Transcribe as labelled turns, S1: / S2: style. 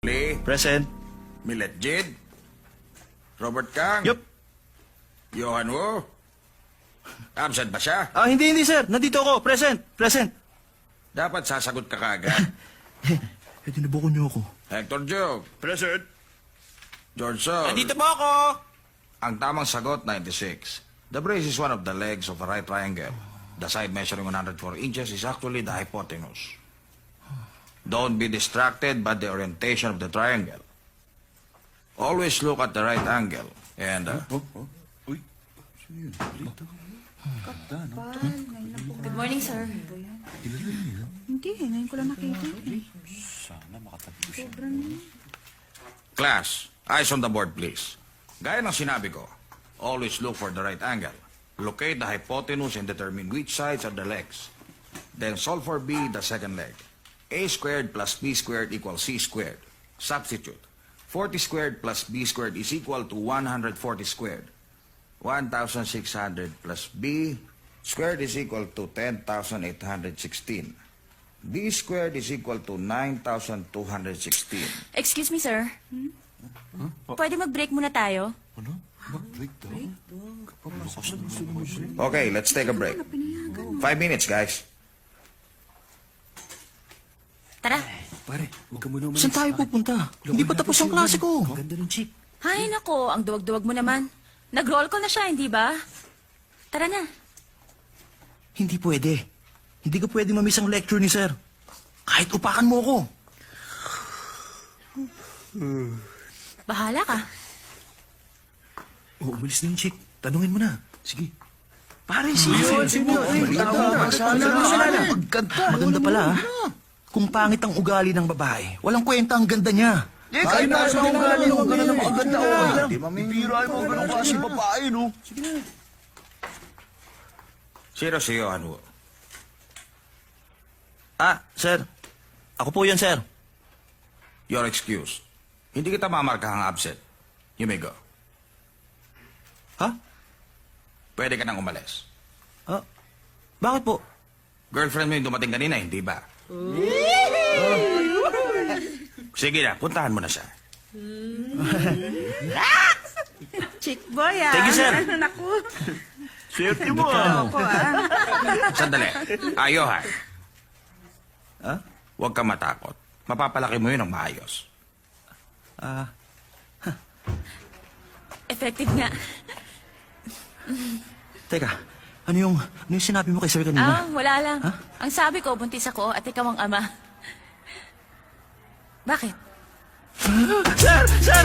S1: Lee,
S2: Present.
S1: Millet Jid, Robert Kang,
S2: Yup.
S1: Johan Wu. Absent ba siya?
S2: Hindi, sir. Nandito ako. Present. Present.
S1: Dapat sasagot ka kaagad.
S2: Tinaboko niyo ako.
S1: Hector Joe,
S2: Present.
S1: George Sol.
S2: Nandito po ako.
S1: Ang tamang sagot, 96. The brace is one of the legs of a right triangle. The side measuring 104 inches is actually the hypotenuse. Don't be distracted by the orientation of the triangle. Always look at the right angle. And,
S3: Good morning, sir.
S4: Hindi, ngayon ko lang nakita.
S1: class, eyes on the board, please. Gaya ng sinabi ko, always look for the right angle. Locate the hypotenuse and determine which sides are the legs. Then solve for B, the second leg. A squared plus B squared equals C squared. Substitute. 40 squared plus B squared is equal to 140 squared. 1,600 plus B squared is equal to 10,816. B squared is equal to 9,216.
S3: Excuse me, sir. Pwede mag-break muna tayo?
S1: Okay, let's take a break. 5 minutes, guys.
S3: Tara.
S5: Pare, huwag ka muna umalis.
S2: Saan tayo pupunta? Hindi pa tapos ang klase ko.
S5: Ang ganda ng chick.
S3: Hay nako, ang duwag-duwag mo naman. Nag-roll call na siya, hindi ba? Tara na.
S2: Hindi pwede. Hindi ko pwede mamiss ang lecture ni sir. Kahit upakan mo ako.
S3: Bahala ka.
S5: Oh, umalis na yung chick. Tanungin mo na. Sige.
S2: Pare, sino? Maganda pala, ha? Kung pangit ang ugali ng babae, walang kwenta ang ganda niya.
S5: Kahit na sa ugali mo, gano'n ang maganda o. Di mamipira mo ang gano'n kasi babae, no? Sige na.
S1: Sino si Johan Wu?
S2: Sir. Ako po yan, sir.
S1: Your excuse. Hindi kita mamarkahang absent. You may go.
S2: Ha?
S1: Pwede ka nang umalis.
S2: Bakit po?
S1: Girlfriend mo yung dumating kanina, hindi ba? Sige na, puntahan mo na siya.
S4: Chick boy, ah.
S2: Thank you, sir.
S4: Naku.
S2: Swerte mo,
S4: Ako, ah.
S1: Sandali. Johan.
S2: Ha?
S1: Huwag ka matakot. Mapapalaki mo yun ng maayos.
S3: Effective nga.
S2: Teka, ano yung sinabi mo kay sir kanina?
S3: Wala lang. Ang sabi ko, buntis ako at ikaw ang ama. Bakit?
S2: Sir! Sir!